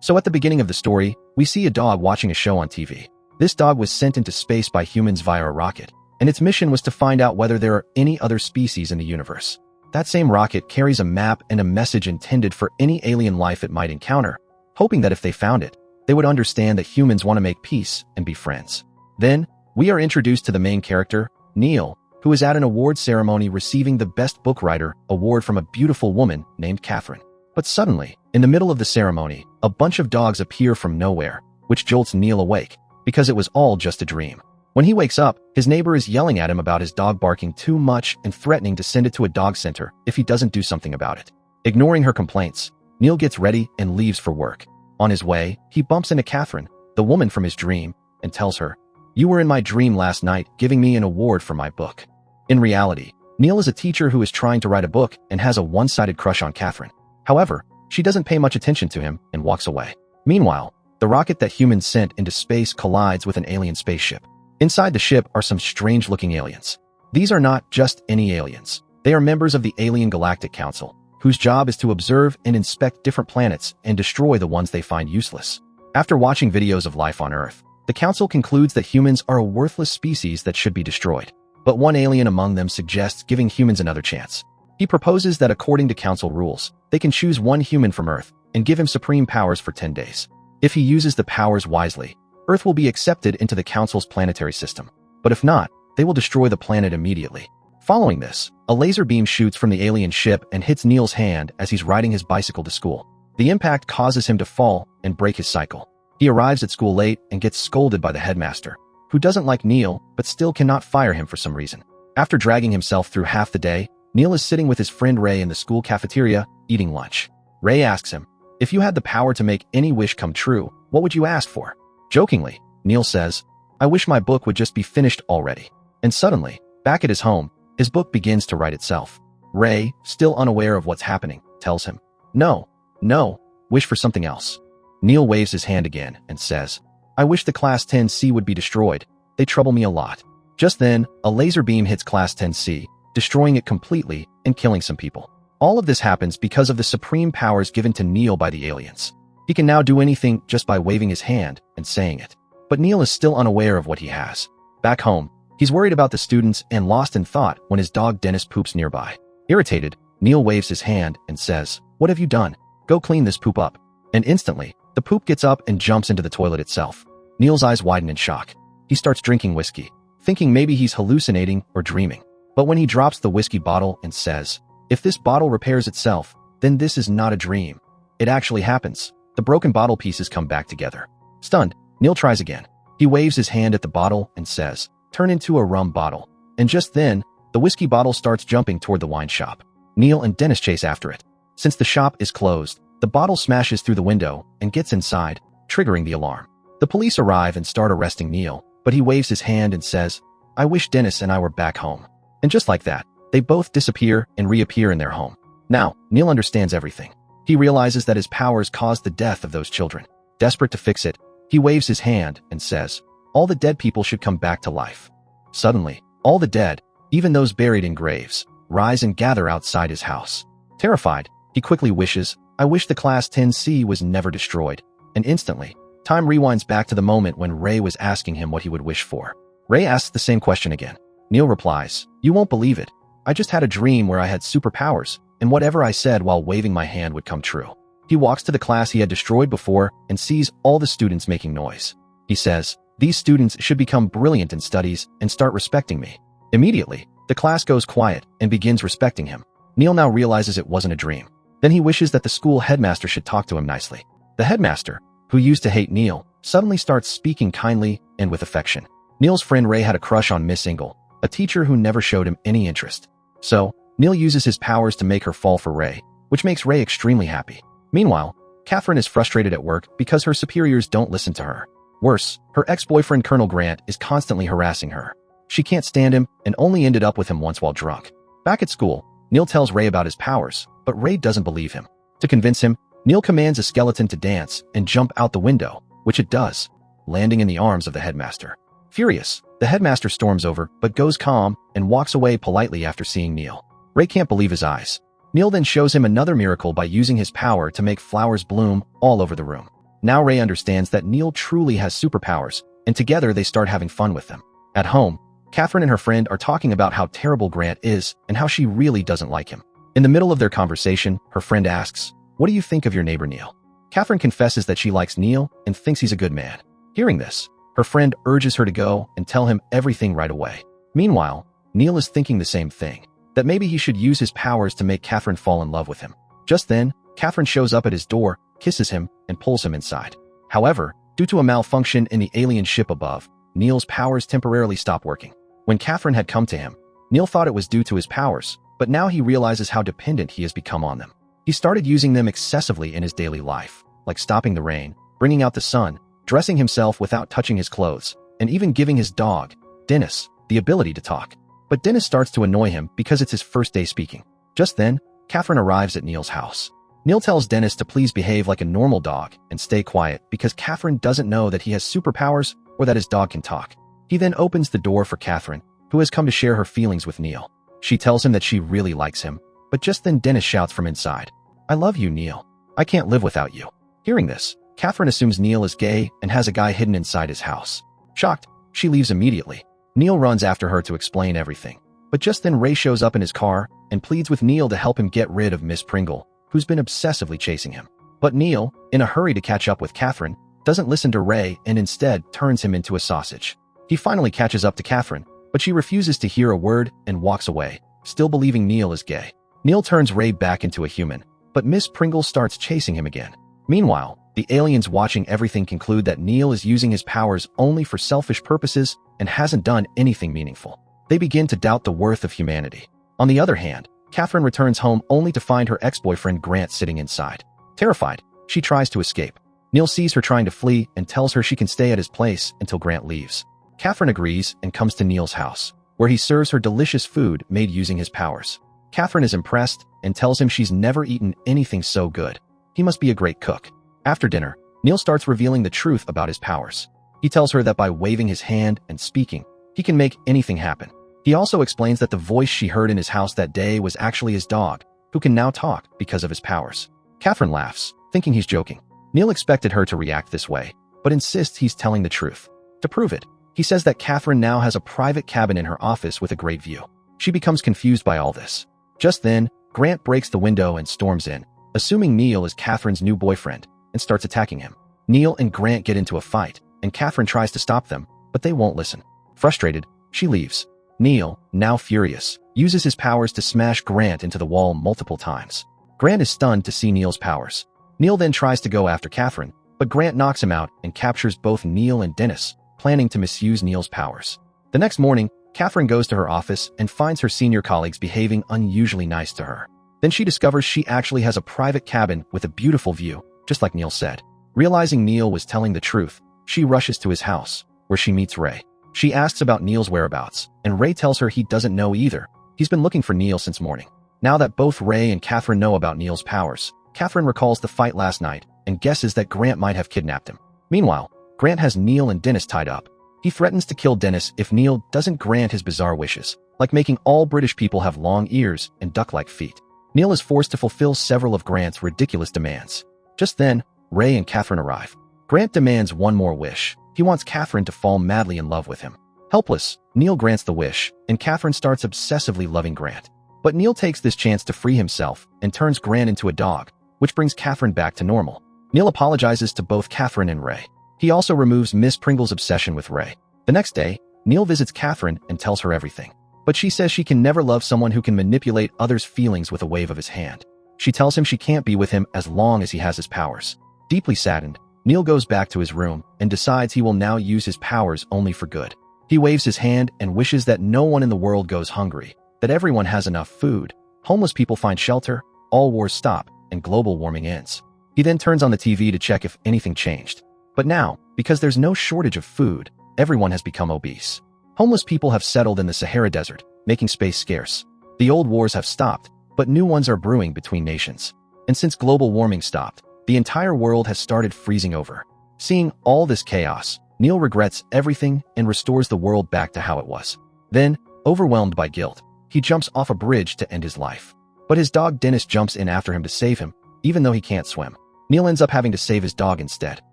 So at the beginning of the story, we see a dog watching a show on TV. This dog was sent into space by humans via a rocket, and its mission was to find out whether there are any other species in the universe. That same rocket carries a map and a message intended for any alien life it might encounter, hoping that if they found it, they would understand that humans want to make peace and be friends. Then, we are introduced to the main character, Neil, who is at an award ceremony receiving the Best Book Writer award from a beautiful woman named Catherine. But suddenly, in the middle of the ceremony, a bunch of dogs appear from nowhere, which jolts Neil awake, because it was all just a dream. When he wakes up, his neighbor is yelling at him about his dog barking too much and threatening to send it to a dog center if he doesn't do something about it. Ignoring her complaints, Neil gets ready and leaves for work. On his way, he bumps into Catherine, the woman from his dream, and tells her, "You were in my dream last night giving me an award for my book." In reality, Neil is a teacher who is trying to write a book and has a one-sided crush on Catherine. However, she doesn't pay much attention to him and walks away. Meanwhile, the rocket that humans sent into space collides with an alien spaceship. Inside the ship are some strange-looking aliens. These are not just any aliens. They are members of the Alien Galactic Council, whose job is to observe and inspect different planets and destroy the ones they find useless. After watching videos of life on Earth, the Council concludes that humans are a worthless species that should be destroyed. But one alien among them suggests giving humans another chance. He proposes that according to Council rules, they can choose one human from Earth and give him supreme powers for 10 days. If he uses the powers wisely, Earth will be accepted into the Council's planetary system. But if not, they will destroy the planet immediately. Following this, a laser beam shoots from the alien ship and hits Neil's hand as he's riding his bicycle to school. The impact causes him to fall and break his cycle. He arrives at school late and gets scolded by the headmaster, who doesn't like Neil but still cannot fire him for some reason. After dragging himself through half the day, Neil is sitting with his friend Ray in the school cafeteria, eating lunch. Ray asks him, "If you had the power to make any wish come true, what would you ask for?" Jokingly, Neil says, "I wish my book would just be finished already." And suddenly, back at his home, his book begins to write itself. Ray, still unaware of what's happening, tells him, No, wish for something else." Neil waves his hand again and says, "I wish the Class 10C would be destroyed. They trouble me a lot." Just then, a laser beam hits Class 10C, destroying it completely and killing some people. All of this happens because of the supreme powers given to Neil by the aliens. He can now do anything just by waving his hand and saying it. But Neil is still unaware of what he has. Back home, he's worried about the students and lost in thought when his dog Dennis poops nearby. Irritated, Neil waves his hand and says, "What have you done? Go clean this poop up." And instantly, the poop gets up and jumps into the toilet itself. Neil's eyes widen in shock. He starts drinking whiskey, thinking maybe he's hallucinating or dreaming. But when he drops the whiskey bottle and says, "If this bottle repairs itself, then this is not a dream," it actually happens. The broken bottle pieces come back together. Stunned, Neil tries again. He waves his hand at the bottle and says, "Turn into a rum bottle." And just then, the whiskey bottle starts jumping toward the wine shop. Neil and Dennis chase after it. Since the shop is closed, the bottle smashes through the window and gets inside, triggering the alarm. The police arrive and start arresting Neil, but he waves his hand and says, "I wish Dennis and I were back home." And just like that, they both disappear and reappear in their home. Now, Neil understands everything. He realizes that his powers caused the death of those children. Desperate to fix it, he waves his hand and says, "All the dead people should come back to life." Suddenly, all the dead, even those buried in graves, rise and gather outside his house. Terrified, he quickly wishes, "I wish the Class 10C was never destroyed." And instantly, time rewinds back to the moment when Ray was asking him what he would wish for. Ray asks the same question again. Neil replies, "You won't believe it. I just had a dream where I had superpowers, and whatever I said while waving my hand would come true." He walks to the class he had destroyed before and sees all the students making noise. He says, "These students should become brilliant in studies and start respecting me." Immediately, the class goes quiet and begins respecting him. Neil now realizes it wasn't a dream. Then he wishes that the school headmaster should talk to him nicely. The headmaster, who used to hate Neil, suddenly starts speaking kindly and with affection. Neil's friend Ray had a crush on Miss Ingle, a teacher who never showed him any interest. So, Neil uses his powers to make her fall for Ray, which makes Ray extremely happy. Meanwhile, Catherine is frustrated at work because her superiors don't listen to her. Worse, her ex-boyfriend Colonel Grant is constantly harassing her. She can't stand him and only ended up with him once while drunk. Back at school, Neil tells Ray about his powers, but Ray doesn't believe him. To convince him, Neil commands a skeleton to dance and jump out the window, which it does, landing in the arms of the headmaster. Furious, the headmaster storms over but goes calm and walks away politely after seeing Neil. Ray can't believe his eyes. Neil then shows him another miracle by using his power to make flowers bloom all over the room. Now Ray understands that Neil truly has superpowers, and together they start having fun with them. At home, Catherine and her friend are talking about how terrible Grant is and how she really doesn't like him. In the middle of their conversation, her friend asks, "What do you think of your neighbor Neil?" Catherine confesses that she likes Neil and thinks he's a good man. Hearing this, her friend urges her to go and tell him everything right away. Meanwhile, Neil is thinking the same thing, that maybe he should use his powers to make Catherine fall in love with him. Just then, Catherine shows up at his door, kisses him, and pulls him inside. However, due to a malfunction in the alien ship above, Neil's powers temporarily stop working. When Catherine had come to him, Neil thought it was due to his powers, but now he realizes how dependent he has become on them. He started using them excessively in his daily life, like stopping the rain, bringing out the sun, dressing himself without touching his clothes, and even giving his dog, Dennis, the ability to talk. But Dennis starts to annoy him because it's his first day speaking. Just then, Catherine arrives at Neil's house. Neil tells Dennis to please behave like a normal dog and stay quiet because Catherine doesn't know that he has superpowers or that his dog can talk. He then opens the door for Catherine, who has come to share her feelings with Neil. She tells him that she really likes him, but just then Dennis shouts from inside, "I love you, Neil. I can't live without you." Hearing this, Catherine assumes Neil is gay and has a guy hidden inside his house. Shocked, she leaves immediately. Neil runs after her to explain everything. But just then Ray shows up in his car and pleads with Neil to help him get rid of Miss Pringle, who's been obsessively chasing him. But Neil, in a hurry to catch up with Catherine, doesn't listen to Ray and instead turns him into a sausage. He finally catches up to Catherine, but she refuses to hear a word and walks away, still believing Neil is gay. Neil turns Ray back into a human, but Miss Pringle starts chasing him again. Meanwhile, the aliens watching everything conclude that Neil is using his powers only for selfish purposes and hasn't done anything meaningful. They begin to doubt the worth of humanity. On the other hand, Catherine returns home only to find her ex-boyfriend Grant sitting inside. Terrified, she tries to escape. Neil sees her trying to flee and tells her she can stay at his place until Grant leaves. Catherine agrees and comes to Neil's house, where he serves her delicious food made using his powers. Catherine is impressed and tells him she's never eaten anything so good. He must be a great cook. After dinner, Neil starts revealing the truth about his powers. He tells her that by waving his hand and speaking, he can make anything happen. He also explains that the voice she heard in his house that day was actually his dog, who can now talk because of his powers. Catherine laughs, thinking he's joking. Neil expected her to react this way, but insists he's telling the truth. To prove it, he says that Catherine now has a private cabin in her office with a great view. She becomes confused by all this. Just then, Grant breaks the window and storms in, assuming Neil is Catherine's new boyfriend, and starts attacking him. Neil and Grant get into a fight, and Catherine tries to stop them, but they won't listen. Frustrated, she leaves. Neil, now furious, uses his powers to smash Grant into the wall multiple times. Grant is stunned to see Neil's powers. Neil then tries to go after Catherine, but Grant knocks him out and captures both Neil and Dennis, planning to misuse Neil's powers. The next morning, Catherine goes to her office and finds her senior colleagues behaving unusually nice to her. Then she discovers she actually has a private cabin with a beautiful view, just like Neil said. Realizing Neil was telling the truth, she rushes to his house, where she meets Ray. She asks about Neil's whereabouts, and Ray tells her he doesn't know either. He's been looking for Neil since morning. Now that both Ray and Catherine know about Neil's powers, Catherine recalls the fight last night and guesses that Grant might have kidnapped him. Meanwhile, Grant has Neil and Dennis tied up. He threatens to kill Dennis if Neil doesn't grant his bizarre wishes, like making all British people have long ears and duck-like feet. Neil is forced to fulfill several of Grant's ridiculous demands. Just then, Ray and Catherine arrive. Grant demands one more wish. He wants Catherine to fall madly in love with him. Helpless, Neil grants the wish, and Catherine starts obsessively loving Grant. But Neil takes this chance to free himself and turns Grant into a dog, which brings Catherine back to normal. Neil apologizes to both Catherine and Ray. He also removes Miss Pringle's obsession with Ray. The next day, Neil visits Catherine and tells her everything. But she says she can never love someone who can manipulate others' feelings with a wave of his hand. She tells him she can't be with him as long as he has his powers. Deeply saddened, Neil goes back to his room and decides he will now use his powers only for good. He waves his hand and wishes that no one in the world goes hungry, that everyone has enough food, homeless people find shelter, all wars stop, and global warming ends. He then turns on the TV to check if anything changed. But now, because there's no shortage of food, everyone has become obese. Homeless people have settled in the Sahara Desert, making space scarce. The old wars have stopped, but new ones are brewing between nations. And since global warming stopped, the entire world has started freezing over. Seeing all this chaos, Neil regrets everything and restores the world back to how it was. Then, overwhelmed by guilt, he jumps off a bridge to end his life. But his dog Dennis jumps in after him to save him, even though he can't swim. Neil ends up having to save his dog instead.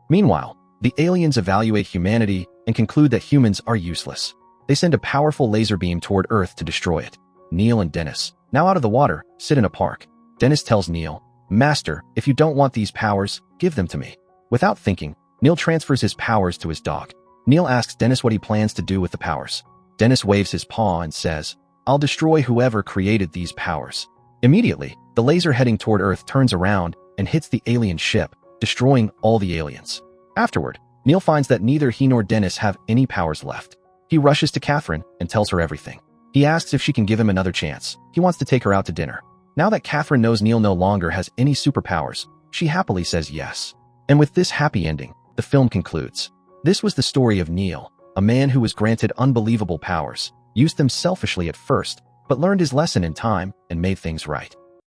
Meanwhile, the aliens evaluate humanity and conclude that humans are useless. They send a powerful laser beam toward Earth to destroy it. Neil and Dennis, now out of the water, sit in a park. Dennis tells Neil, "Master, if you don't want these powers, give them to me." Without thinking, Neil transfers his powers to his dog. Neil asks Dennis what he plans to do with the powers. Dennis waves his paw and says, "I'll destroy whoever created these powers." Immediately, the laser heading toward Earth turns around and hits the alien ship, destroying all the aliens. Afterward, Neil finds that neither he nor Dennis have any powers left. He rushes to Catherine and tells her everything. He asks if she can give him another chance. He wants to take her out to dinner. Now that Catherine knows Neil no longer has any superpowers, she happily says yes. And with this happy ending, the film concludes. This was the story of Neil, a man who was granted unbelievable powers, used them selfishly at first, but learned his lesson in time and made things right.